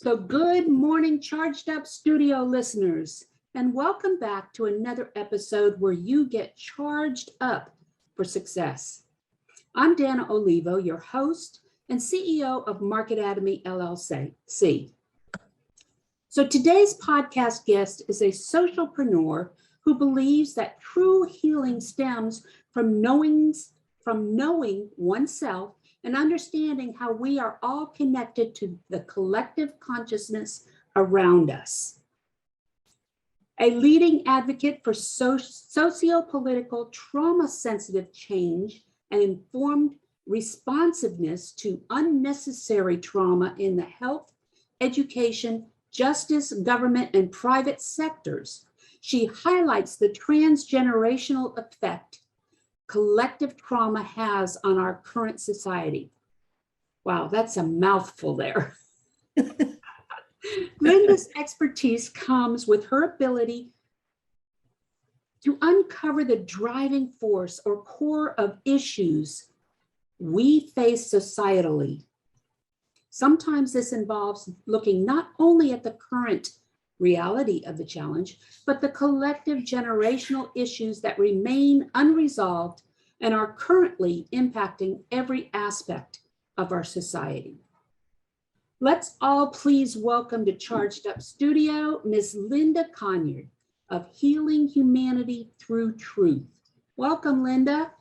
So good morning, Charged Up Studio listeners, and welcome back to another episode where you get charged up for success. I'm Danna Olivo, your host and CEO of Marketatomy LLC. So today's podcast guest is a socialpreneur who believes that true healing stems from knowing oneself and understanding how we are all connected to the collective consciousness around us. A leading advocate for socio-political, trauma-sensitive change and informed responsiveness to unnecessary trauma in the health, education, justice, government, and private sectors, she highlights the transgenerational effect collective trauma has on our current society. Wow, that's a mouthful there. Linda's expertise comes with her ability to uncover the driving force or core of issues we face societally. Sometimes this involves looking not only at the current reality of the challenge, but the collective generational issues that remain unresolved and are currently impacting every aspect of our society. Let's all please welcome to Charged Up Studio, Ms. Linda Conyard of Healing Humanity Through Truth. Welcome, Linda.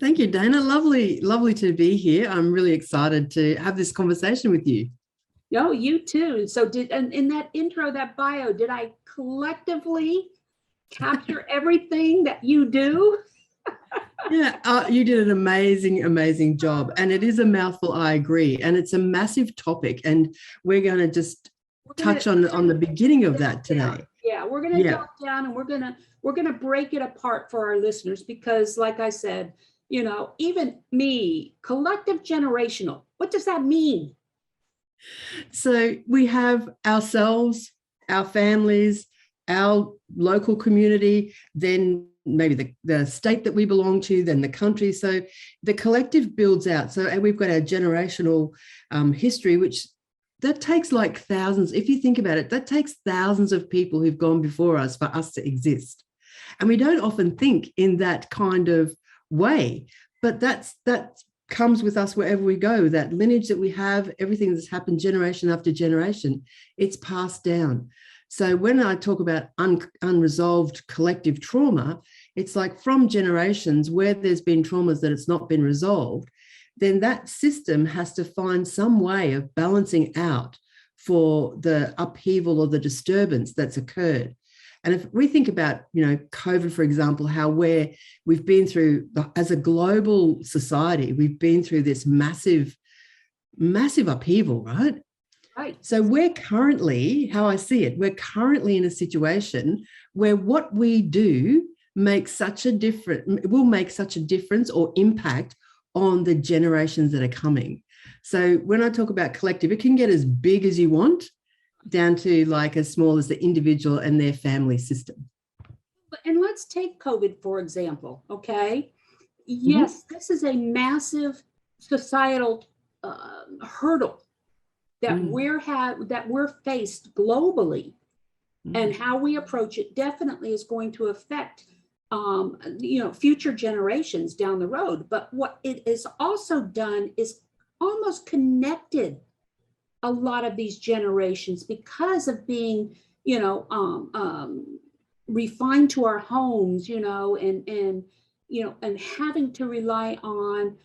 Thank you, Danna. Lovely to be here. I'm really excited to have this conversation with you. No, you too. So in that intro, that bio, did I collectively capture everything that you do? Yeah, you did an amazing job. And it is a mouthful, I agree. And it's a massive topic. And we're going to just touch on the beginning of that today. Yeah, we're going to delve down and we're going to break it apart for our listeners because, like I said, you know, even me, collective generational, what does that mean? So we have ourselves, our families, our local community, then maybe the state that we belong to, then the country. So the collective builds out. So we've got our generational history, which that takes like thousands. If you think about it, that takes thousands of people who've gone before us for us to exist. And we don't often think in that kind of way, but that comes with us wherever we go. That lineage that we have, everything that's happened generation after generation, it's passed down. So when I talk about unresolved collective trauma, it's like from generations where there's been traumas that it's not been resolved, then that system has to find some way of balancing out for the upheaval or the disturbance that's occurred. And if we think about, you know, COVID, for example, how we've been through, as a global society, we've been through this massive upheaval, right? Right. So we're currently, how I see it, we're currently in a situation where what we do will make such a difference or impact on the generations that are coming. So when I talk about collective, it can get as big as you want, down to like as small as the individual and their family system. And let's take COVID, for example, okay? Yes, This is a massive societal hurdle that we're faced globally, and how we approach it definitely is going to affect future generations down the road. But what it has also done is almost connected a lot of these generations because of being, refined to our homes, and having to rely on,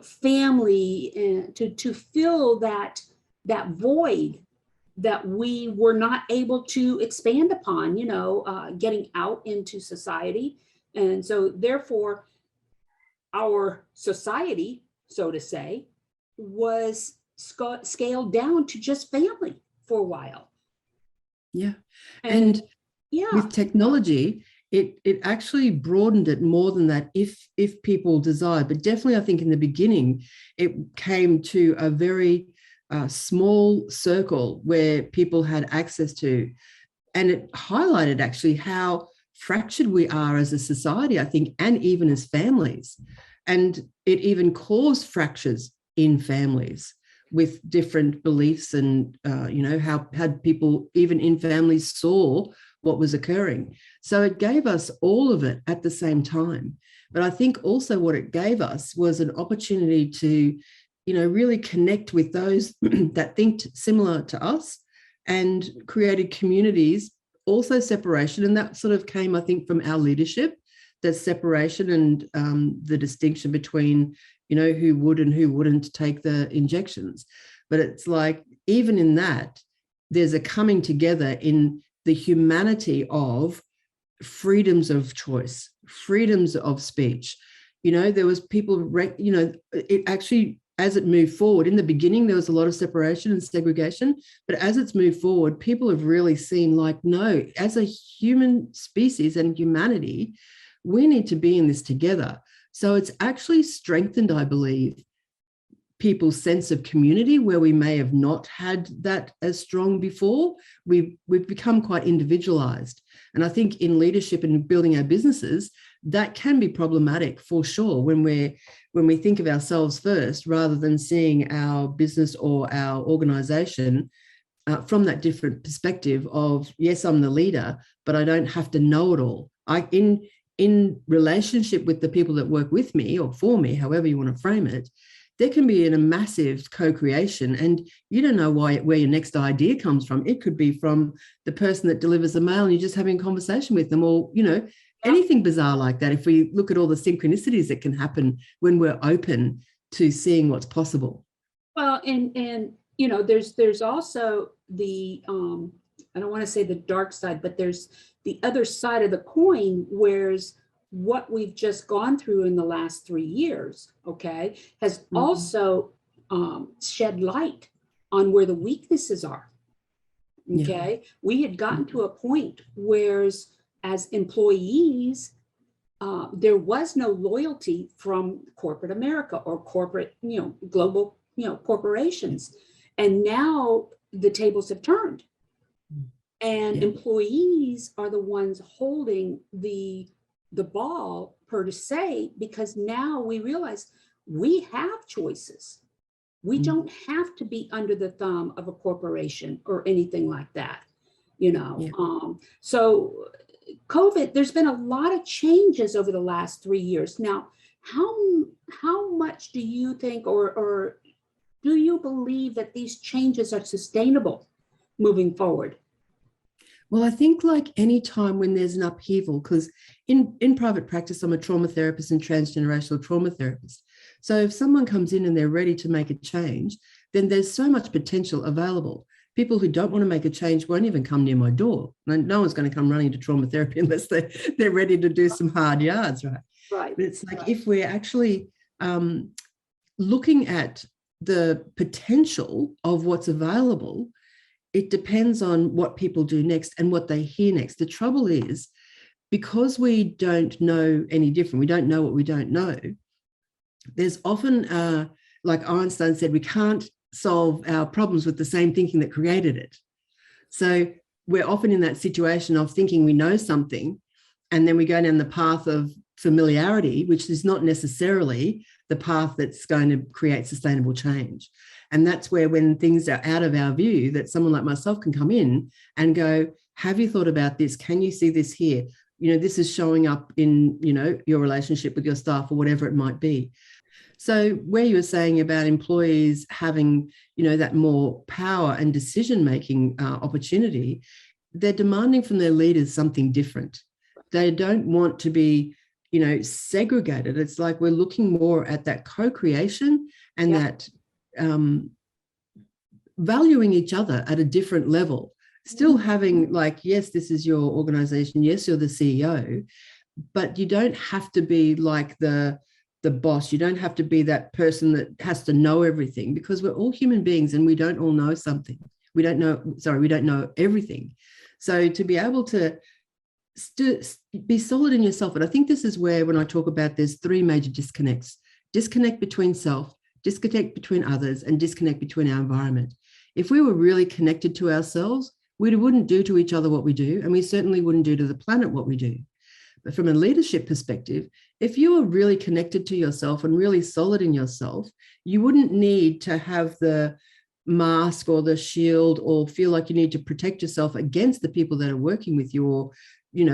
family and to fill that void that we were not able to expand upon, getting out into society. And so therefore our society, so to say, was scaled down to just family for a while. Yeah. And with technology, it actually broadened it more than that if people desired. But definitely, I think in the beginning, it came to a very small circle where people had access to. And it highlighted actually how fractured we are as a society, I think, and even as families. And it even caused fractures in families, with different beliefs and, how people, even in families, saw what was occurring. So it gave us all of it at the same time. But I think also what it gave us was an opportunity to, really connect with those that think similar to us, and created communities, also separation. And that sort of came, I think, from our leadership, that separation and the distinction between, who would and who wouldn't take the injections. But it's like, even in that, there's a coming together in the humanity of freedoms of choice, freedoms of speech. There was people, it actually, as it moved forward, in the beginning, there was a lot of separation and segregation, but as it's moved forward, people have really seen, like, no, as a human species and humanity, we need to be in this together. So it's actually strengthened, I believe, people's sense of community, where we may have not had that as strong before. We've become quite individualized. And I think in leadership and building our businesses, that can be problematic for sure, when we think of ourselves first, rather than seeing our business or our organization from that different perspective of, yes, I'm the leader, but I don't have to know it all. In relationship with the people that work with me or for me, however you want to frame it, there can be a massive co-creation, and you don't know where your next idea comes from. It could be from the person that delivers the mail and you're just having a conversation with them, or, anything bizarre like that. If we look at all the synchronicities that can happen when we're open to seeing what's possible. Well, and there's also the, I don't want to say the dark side, but there's the other side of the coin, whereas what we've just gone through in the last 3 years, okay, has also shed light on where the weaknesses are. Okay. Yeah. We had gotten to a point where, as employees, there was no loyalty from corporate America or corporate, global, corporations. And now the tables have turned. And employees are the ones holding the ball, per se, because now we realize we have choices. We don't have to be under the thumb of a corporation or anything like that, So COVID, there's been a lot of changes over the last 3 years. Now, how much do you think, or do you believe that these changes are sustainable moving forward? Well, I think, like any time when there's an upheaval, because in private practice, I'm a trauma therapist and transgenerational trauma therapist. So if someone comes in and they're ready to make a change, then there's so much potential available. People who don't want to make a change won't even come near my door. No one's going to come running to trauma therapy unless they're ready to do some hard yards, right? Right. But it's like, if we're actually looking at the potential of what's available, it depends on what people do next and what they hear next. The trouble is, because we don't know any different, we don't know what we don't know, there's often, like Einstein said, we can't solve our problems with the same thinking that created it. So we're often in that situation of thinking we know something, and then we go down the path of familiarity, which is not necessarily the path that's going to create sustainable change. And that's where, when things are out of our view, that someone like myself can come in and go, have you thought about this? Can you see this here? This is showing up in, your relationship with your staff or whatever it might be. So where you were saying about employees having, that more power and decision-making opportunity, they're demanding from their leaders something different. They don't want to be, segregated. It's like we're looking more at that co-creation and that valuing each other at a different level. Still having, like, yes, this is your organization. Yes, you're the CEO, but you don't have to be like the boss. You don't have to be that person that has to know everything, because we're all human beings and we don't all know something. We don't know everything. So to be able to be solid in yourself. And I think this is where, when I talk about, there's 3 major disconnects: disconnect between self, disconnect between others, and disconnect between our environment. If we were really connected to ourselves, we wouldn't do to each other what we do, and we certainly wouldn't do to the planet what we do. from a leadership perspective, if you are really connected to yourself and really solid in yourself, you wouldn't need to have the mask or the shield or feel like you need to protect yourself against the people that are working with you, or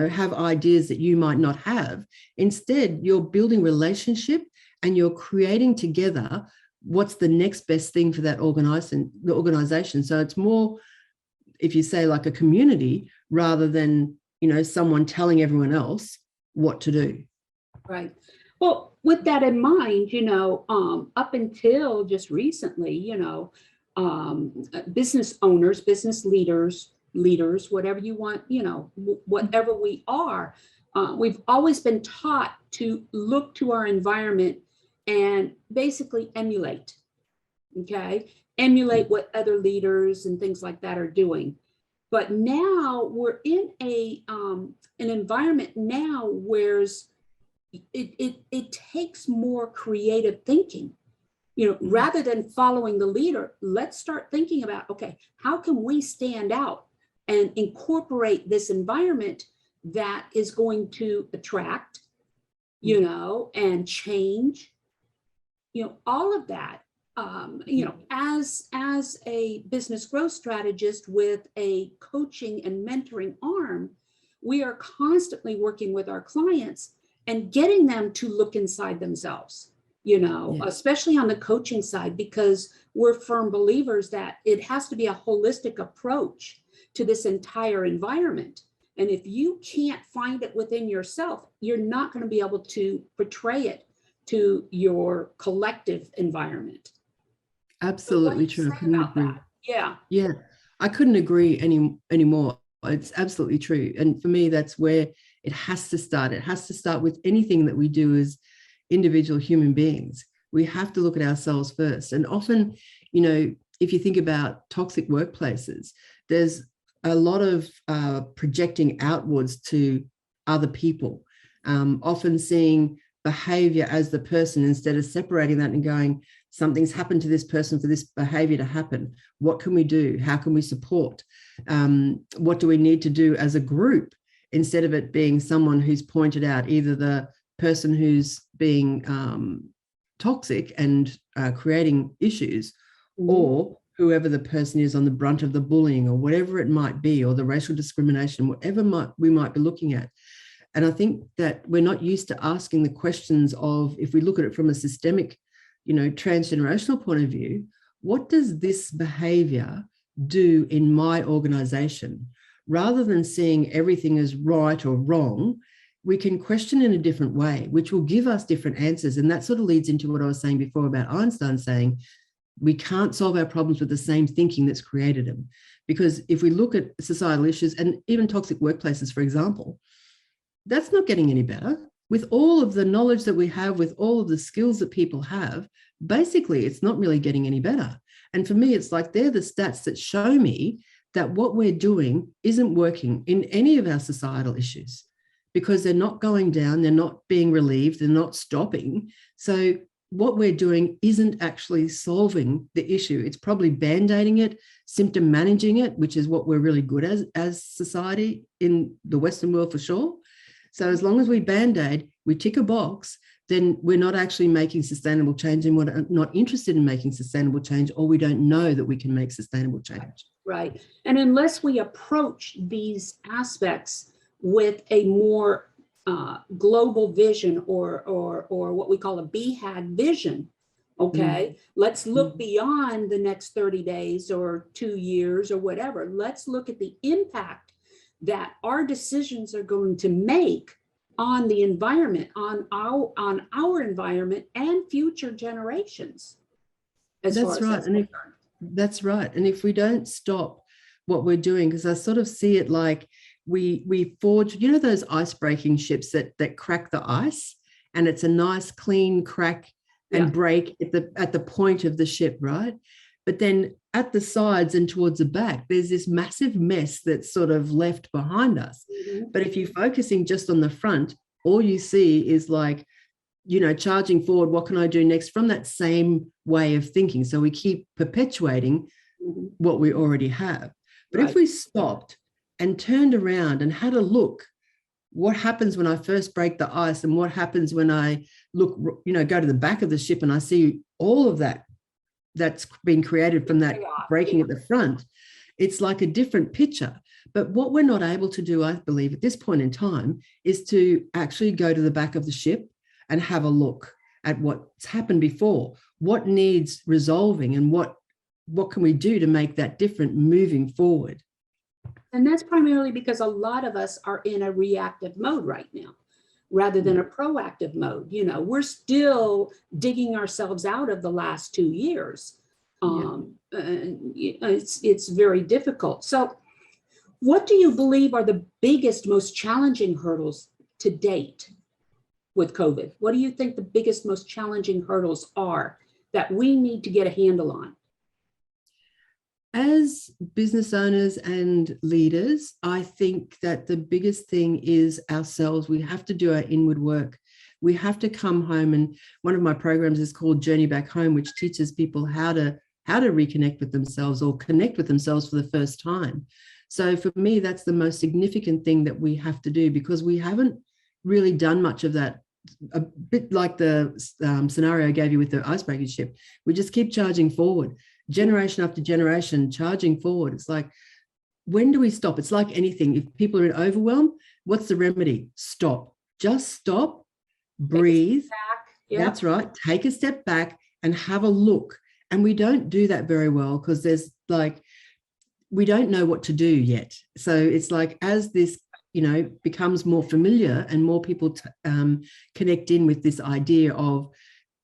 have ideas that you might not have. Instead, you're building relationship and you're creating together what's the next best thing for that organization. So it's more, if you say, like a community rather than someone telling everyone else what to do. Right. Well, with that in mind, up until just recently, business owners, business leaders, whatever you want, whatever we are, we've always been taught to look to our environment and basically emulate, emulate what other leaders and things like that are doing. But now we're in an environment now where it takes more creative thinking. Rather than following the leader, let's start thinking about, okay, how can we stand out and incorporate this environment that is going to attract, and change, all of that. As a business growth strategist with a coaching and mentoring arm, we are constantly working with our clients and getting them to look inside themselves, especially on the coaching side, because we're firm believers that it has to be a holistic approach to this entire environment. And if you can't find it within yourself, you're not going to be able to portray it to your collective environment. Absolutely true. I couldn't agree. Yeah. Yeah. I couldn't agree anymore. It's absolutely true. And for me, that's where it has to start. It has to start with anything that we do as individual human beings. We have to look at ourselves first. And often, if you think about toxic workplaces, there's a lot of projecting outwards to other people, often seeing behavior as the person instead of separating that and going, something's happened to this person for this behavior to happen. What can we do? How can we support? What do we need to do as a group? Instead of it being someone who's pointed out, either the person who's being toxic and creating issues, or whoever the person is on the brunt of the bullying or whatever it might be, or the racial discrimination, whatever we might be looking at. And I think that we're not used to asking the questions of, if we look at it from a systemic, transgenerational point of view, what does this behavior do in my organization? Rather than seeing everything as right or wrong, we can question in a different way, which will give us different answers. And that sort of leads into what I was saying before about Einstein saying, we can't solve our problems with the same thinking that's created them. Because if we look at societal issues and even toxic workplaces, for example, that's not getting any better. With all of the knowledge that we have, with all of the skills that people have, basically, it's not really getting any better. And for me, it's like they're the stats that show me that what we're doing isn't working in any of our societal issues, because they're not going down, they're not being relieved, they're not stopping. So what we're doing isn't actually solving the issue. It's probably band-aiding it, symptom managing it, which is what we're really good as society in the Western world for sure. So as long as we band-aid, we tick a box, then we're not actually making sustainable change, and we're not interested in making sustainable change, or we don't know that we can make sustainable change. Right. And unless we approach these aspects with a more global vision or what we call a BHAG vision, okay, let's look beyond the next 30 days or 2 years or whatever. Let's look at the impact that our decisions are going to make on the environment, on our environment and future generations. That's right. That's right. And if we don't stop what we're doing, because I sort of see it like we forge, those ice breaking ships that crack the ice, and it's a nice clean crack and break at the point of the ship, right? But then at the sides and towards the back, there's this massive mess that's sort of left behind us. But if you're focusing just on the front, all you see is like, charging forward, what can I do next, from that same way of thinking. So we keep perpetuating what we already have. But if we stopped and turned around and had a look what happens when I first break the ice, and what happens when I look, go to the back of the ship and I see all of that that's been created from that breaking at the front. It's like a different picture. But what we're not able to do, I believe, at this point in time, is to actually go to the back of the ship and have a look at what's happened before, what needs resolving, and what can we do to make that different moving forward. And that's primarily because a lot of us are in a reactive mode right now, rather than a proactive mode. We're still digging ourselves out of the last 2 years. It's very difficult. So what do you believe are the biggest, most challenging hurdles to date with COVID? What do you think the biggest, most challenging hurdles are that we need to get a handle on? As business owners and leaders, I think that the biggest thing is ourselves. We have to do our inward work. We have to come home, and one of my programs is called Journey Back Home, which teaches people how to reconnect with themselves or connect with themselves for the first time. So for me, that's the most significant thing that we have to do, because we haven't really done much of that. A bit like the scenario I gave you with the icebreaking ship. We just keep charging forward, generation after generation, charging forward. It's like, when do we stop? It's like anything. If people are in overwhelm, what's the remedy? Stop. Just stop, breathe. Yep. That's right. Take a step back and have a look. And we don't do that very well, because we don't know what to do yet. So it's like, as this becomes more familiar and more people connect in with this idea of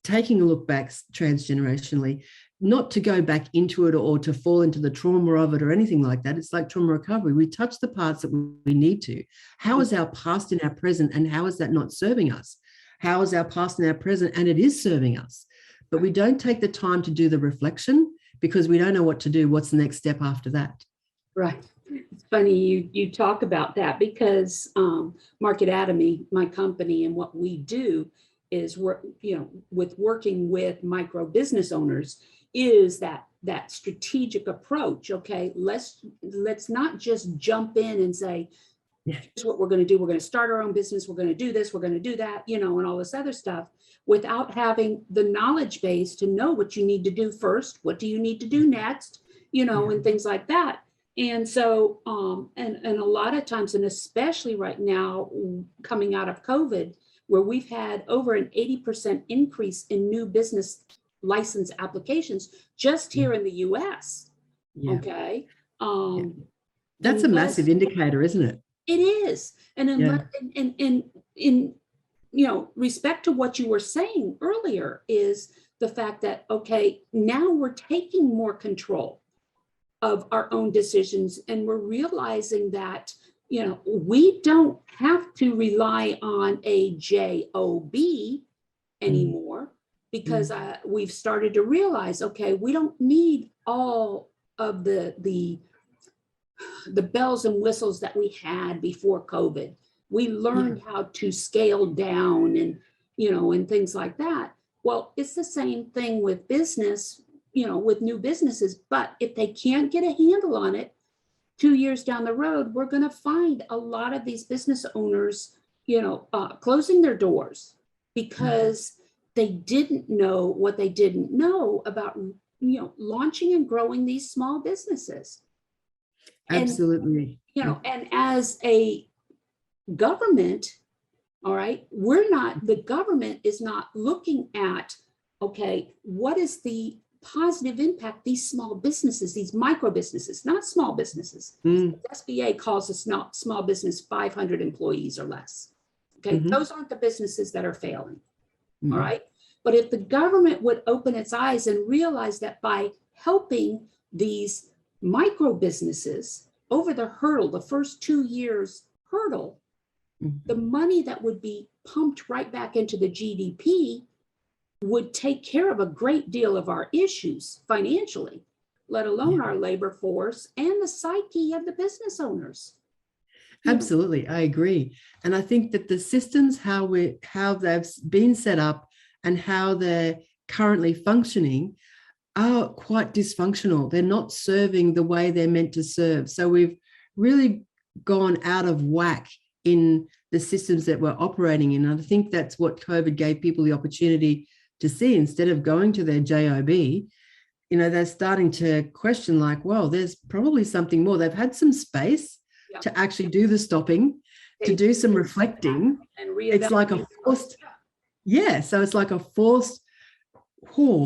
taking a look back transgenerationally, not to go back into it or to fall into the trauma of it or anything like that. It's like trauma recovery. We touch the parts that we need to. How is our past in our present, and how is that not serving us? How is our past in our present, and it is serving us? But we don't take the time to do the reflection, because we don't know what to do. What's the next step after that? Right. It's funny you talk about that, because Market Atomy, my company, and what we do is working with micro business owners, is that strategic approach. Okay, let's not just jump in and say, here's what we're going to do. We're going to start our own business. We're going to do this. We're going to do that, and all this other stuff, without having the knowledge base to know what you need to do first. What do you need to do next? And things like that. And so, and a lot of times, and especially right now, coming out of COVID, where we've had over an 80% increase in new business license applications just here in the US. Yeah. Okay. That's a massive indicator, isn't it? It is. And in respect to what you were saying earlier, is the fact that, okay, now we're taking more control of our own decisions, and we're realizing that, we don't have to rely on a job anymore, because we've started to realize, okay, we don't need all of the bells and whistles that we had before COVID. We learned how to scale down and things like that. Well, it's the same thing with business, with new businesses. But if they can't get a handle on it, 2 years down the road, we're going to find a lot of these business owners, closing their doors, because they didn't know what they didn't know about, launching and growing these small businesses. Absolutely. And as a government, all right, the government is not looking at, okay, what is the positive impact these small businesses, these micro businesses, not small businesses. SBA calls a small business 500 employees or less. Okay, those aren't the businesses that are failing. All right. But if the government would open its eyes and realize that by helping these micro businesses over the hurdle, the first 2 years hurdle, the money that would be pumped right back into the GDP would take care of a great deal of our issues financially, let alone our labor force and the psyche of the business owners. Absolutely, I agree. And I think that the systems, how they've been set up and how they're currently functioning, are quite dysfunctional. They're not serving the way they're meant to serve. So we've really gone out of whack in the systems that we're operating in. And I think that's what COVID gave people the opportunity to see. Instead of going to their job, they're starting to question, like, well, there's probably something more. They've had some space to actually do the stopping, to do some reflecting. And it's like a forced, so it's like a forced,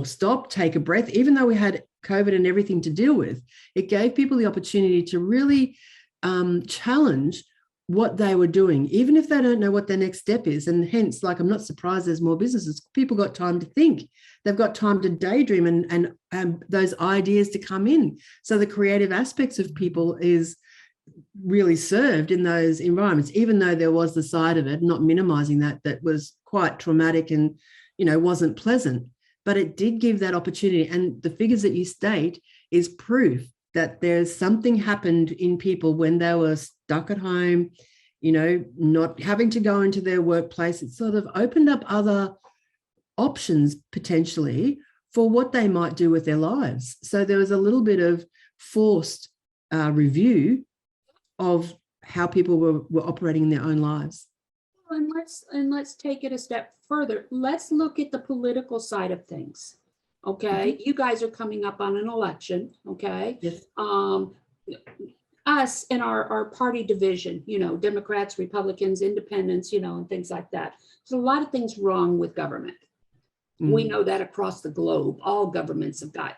stop, take a breath. Even though we had COVID and everything to deal with, it gave people the opportunity to really challenge what they were doing, even if they don't know what their next step is. And hence, like, I'm not surprised there's more businesses. People got time to think. They've got time to daydream and those ideas to come in. So the creative aspects of people is really served in those environments, even though there was the side of it, not minimizing that was quite traumatic and, wasn't pleasant. But it did give that opportunity. And the figures that you state is proof that there's something happened in people when they were stuck at home, not having to go into their workplace. It sort of opened up other options potentially for what they might do with their lives. So there was a little bit of forced review of how people were operating in their own lives. And let's take it a step further. Let's look at the political side of things. Okay, you guys are coming up on an election. Okay, yes. Us in our party division, Democrats, Republicans, Independents, and things like that. There's a lot of things wrong with government. We know that across the globe. All governments have got,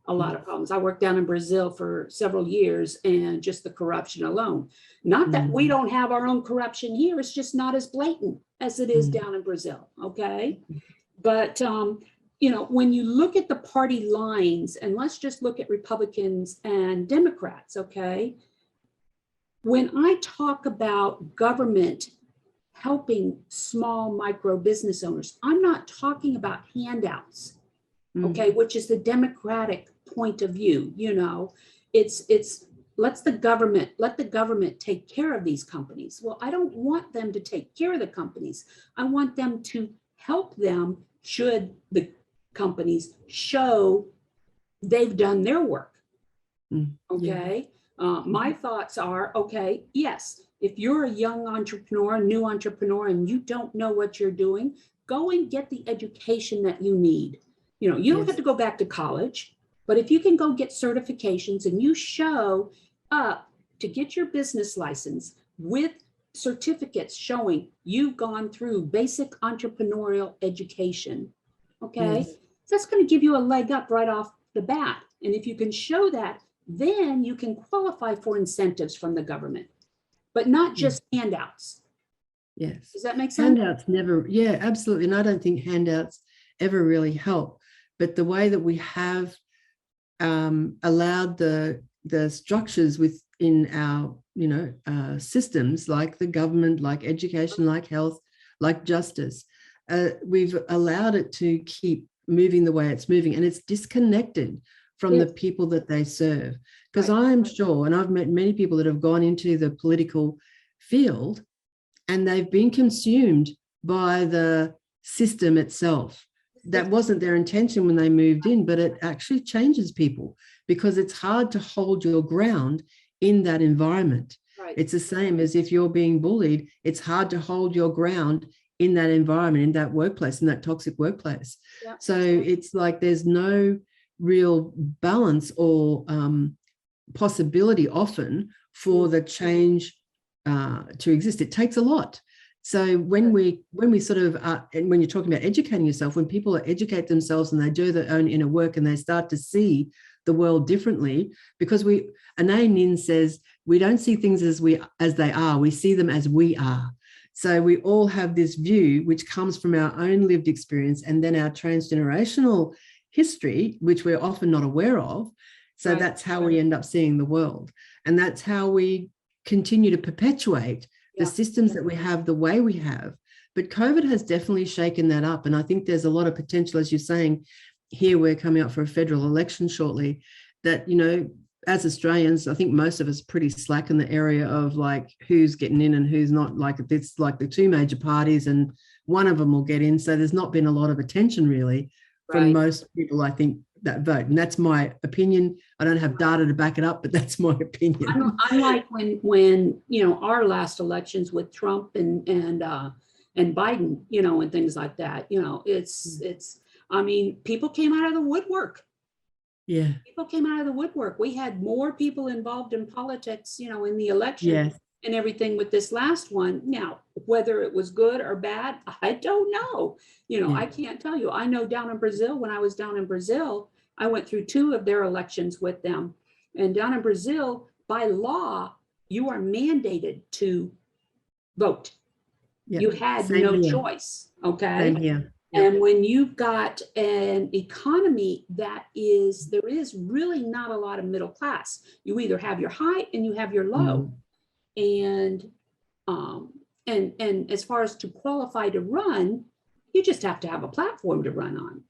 a lot of problems. I worked down in Brazil for several years, and just the corruption alone. Not that we don't have our own corruption here, it's just not as blatant as it is down in Brazil. Okay, but when you look at the party lines, and let's just look at Republicans and Democrats, okay? When I talk about government helping small micro business owners, I'm not talking about handouts, okay, which is the Democratic point of view. It's let the government take care of these companies. Well, I don't want them to take care of the companies. I want them to help them should the companies show they've done their work. Okay. My thoughts are, okay, yes, if you're a young entrepreneur, a new entrepreneur, and you don't know what you're doing, go and get the education that you need. You don't have to go back to college, but if you can go get certifications and you show up to get your business license with certificates showing you've gone through basic entrepreneurial education, okay, that's going to give you a leg up right off the bat. And if you can show that, then you can qualify for incentives from the government, but not just handouts. Yes. Does that make sense? Handouts never, absolutely. And I don't think handouts ever really help. But the way that we have allowed the structures within our, systems, like the government, like education, like health, like justice, we've allowed it to keep moving the way it's moving, and it's disconnected from the people that they serve. Because I'm sure, and I've met many people that have gone into the political field and they've been consumed by the system itself. That wasn't their intention when they moved in, but it actually changes people because it's hard to hold your ground in that environment. It's the same as if you're being bullied, it's hard to hold your ground in that environment, in that workplace, in that toxic workplace. So it's like there's no real balance or possibility often for the change to exist. It takes a lot. So when we sort of and when you're talking about educating yourself, when people educate themselves and they do their own inner work and they start to see the world differently, because Anaïs Nin says we don't see things as they are, we see them as we are. So we all have this view which comes from our own lived experience and then our transgenerational history, which we're often not aware of. So that's how we end up seeing the world. And that's how we continue to perpetuate the systems that we have the way we have. But COVID has definitely shaken that up. And I think there's a lot of potential, as you're saying, here we're coming up for a federal election shortly, that, as Australians, I think most of us are pretty slack in the area of like who's getting in and who's not. Like it's like the two major parties and one of them will get in. So there's not been a lot of attention really from most people, I think, that vote. And that's my opinion. I don't have data to back it up, but that's my opinion. Unlike when our last elections with Trump and Biden, and things like that, it's I mean, people came out of the woodwork. Yeah. People came out of the woodwork. We had more people involved in politics, in the election. Yes. And everything with this last one. Now, whether it was good or bad, I don't know. I can't tell you. I know down in Brazil, when I was down in Brazil, I went through 2 of their elections with them. And down in Brazil, by law, you are mandated to vote. Yep. You had Same no here. choice. Okay. Same here. Yep. And when you've got an economy there is really not a lot of middle class. You either have your high and you have your low. And as far as to qualify to run, you just have to have a platform to run on.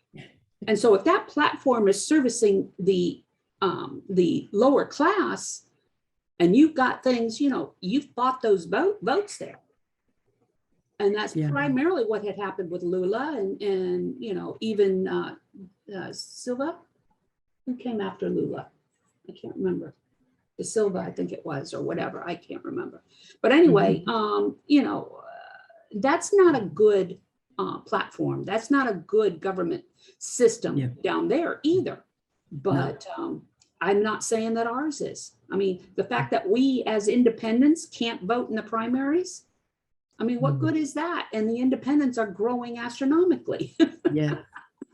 And so if that platform is servicing the lower class, and you've got things, you've bought those votes there. And that's primarily what had happened with Lula and even Silva. Who came after Lula? I can't remember. De Silva, I think it was, or whatever. I can't remember. But anyway, that's not a good platform. That's not a good government system down there either. But I'm not saying that ours is. I mean, the fact that we as independents can't vote in the primaries, I mean, what good is that? And the independents are growing astronomically.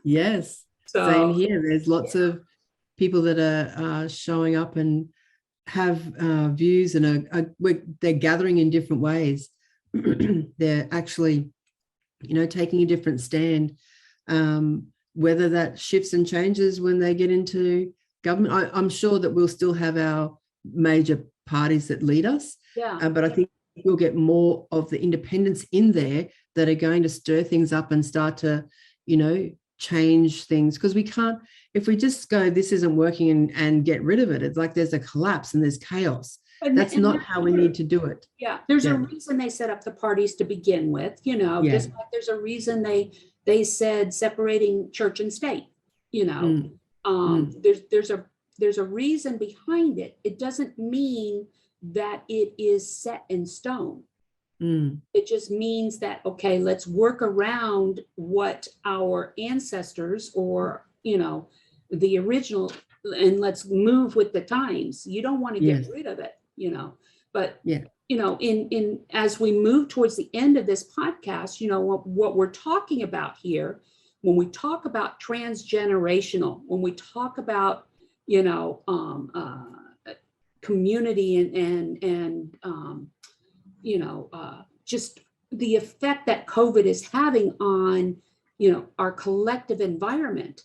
Yes. So, same here. There's lots of people that are showing up and have views and they're gathering in different ways. They're actually, taking a different stand. Whether that shifts and changes when they get into government, I'm sure that we'll still have our major parties that lead us. But I think we'll get more of the independents in there that are going to stir things up and start to, change things. Because we can't, if we just go, this isn't working and get rid of it, it's like there's a collapse and there's chaos. That's not how we need to do it. There's a reason they set up the parties to begin with, just like there's a reason they said separating church and state, there's a reason behind it. It doesn't mean that it is set in stone. It just means that, okay, let's work around what our ancestors or, the original, and let's move with the times. You don't want to get rid of it, but, in as we move towards the end of this podcast, what we're talking about here, when we talk about transgenerational, when we talk about, community and just the effect that COVID is having on, our collective environment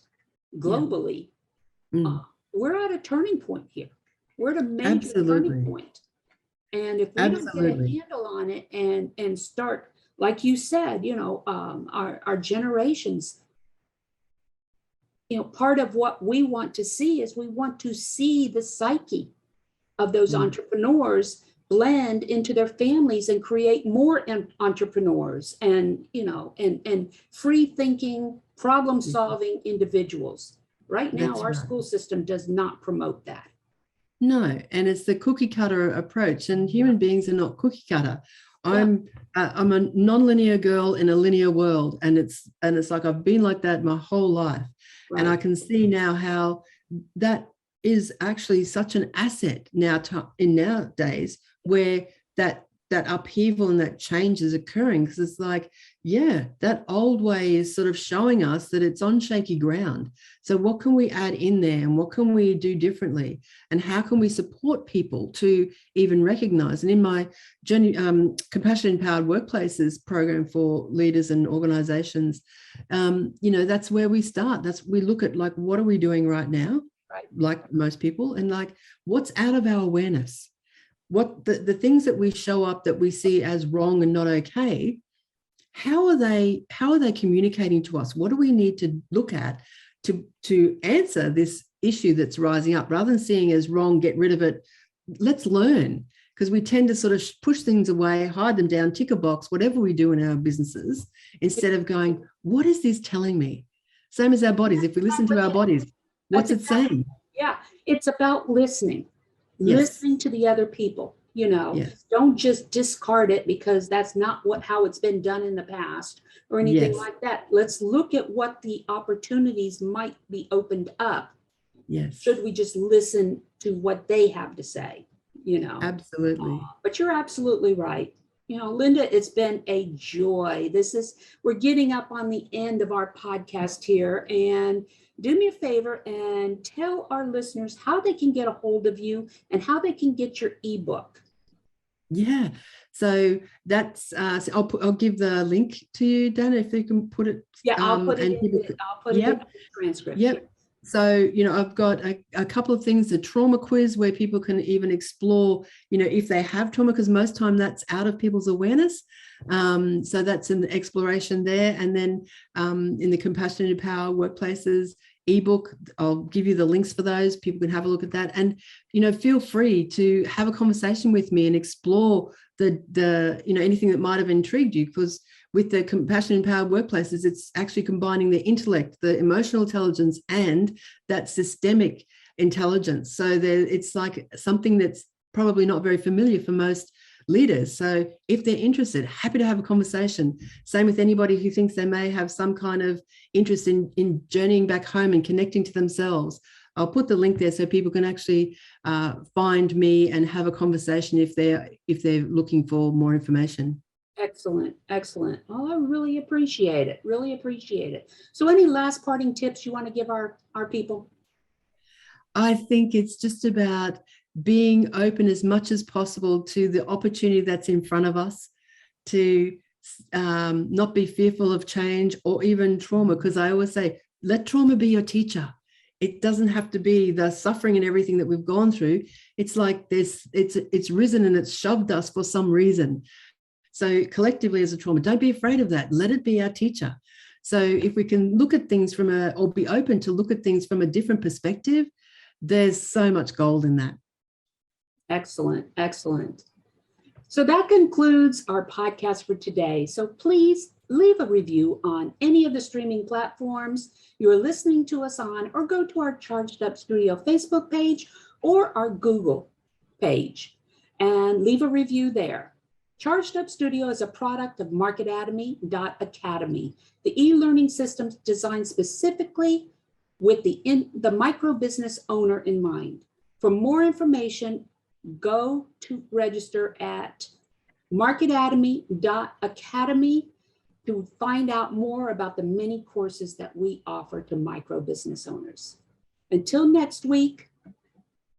globally, we're at a turning point here. We're at a major turning point. And if we don't get a handle on it and start, like you said, our generations, part of what we want to see is we want to see the psyche of those entrepreneurs blend into their families and create more entrepreneurs and free thinking, problem solving individuals. Right now, our school system does not promote that. No, and it's the cookie cutter approach, and human beings are not cookie cutter. I'm a non-linear girl in a linear world, and it's like I've been like that my whole life, and I can see now how that is actually such an asset in nowadays where that upheaval and that change is occurring, because it's like, that old way is sort of showing us that it's on shaky ground. So what can we add in there, and what can we do differently, and how can we support people to even recognize? And in my Compassion Empowered Workplaces program for leaders and organizations, that's where we start. We look at, like, what are we doing right now? Like most people, and like, what's out of our awareness? What the things that we show up that we see as wrong and not okay, how are they communicating to us? What do we need to look at to answer this issue that's rising up? Rather than seeing as wrong, get rid of it, let's learn, because we tend to sort of push things away, hide them down, tick a box, whatever we do in our businesses, instead of going, what is this telling me? Same as our bodies. If we listen to our bodies, What's it saying? Yeah, it's about listening, listening to the other people. Yes. Don't just discard it because that's not how it's been done in the past or anything Yes. like that. Let's look at what the opportunities might be opened up. Yes. Should we just listen to what they have to say? Absolutely. But you're absolutely right. Linda, it's been a joy. We're getting up on the end of our podcast here, and do me a favor and tell our listeners how they can get a hold of you and how they can get your ebook. Yeah. So that's I'll give the link to you, Danna, if you can put it. Yeah, I'll put it in the transcript. Yep. So, I've got a couple of things, the trauma quiz where people can even explore, if they have trauma, because most time that's out of people's awareness. So that's an exploration there. And then in the Compassion and Empower Workplaces ebook, I'll give you the links for those. People can have a look at that. And, feel free to have a conversation with me and explore the anything that might have intrigued you, because with the Compassion Empowered Workplaces, it's actually combining the intellect, the emotional intelligence, and that systemic intelligence. So it's like something that's probably not very familiar for most leaders. So if they're interested, happy to have a conversation. Same with anybody who thinks they may have some kind of interest in journeying back home and connecting to themselves. I'll put the link there so people can actually find me and have a conversation if they're looking for more information. Excellent. Oh, I really appreciate it. So any last parting tips you want to give our people? I think it's just about being open as much as possible to the opportunity that's in front of us, to not be fearful of change or even trauma, because I always say, let trauma be your teacher. It doesn't have to be the suffering and everything that we've gone through. It's like it's risen and it's shoved us for some reason. So collectively as a trauma, don't be afraid of that. Let it be our teacher. So if we can look at things or be open to look at things from a different perspective, there's so much gold in that. Excellent. So that concludes our podcast for today. So please leave a review on any of the streaming platforms you're listening to us on, or go to our Charged Up Studio Facebook page or our Google page and leave a review there. Charged Up Studio is a product of marketatomy.academy, the e-learning system designed specifically with the micro business owner in mind. For more information, go to register at marketatomy.academy to find out more about the many courses that we offer to micro business owners. Until next week,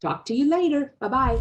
talk to you later. Bye-bye.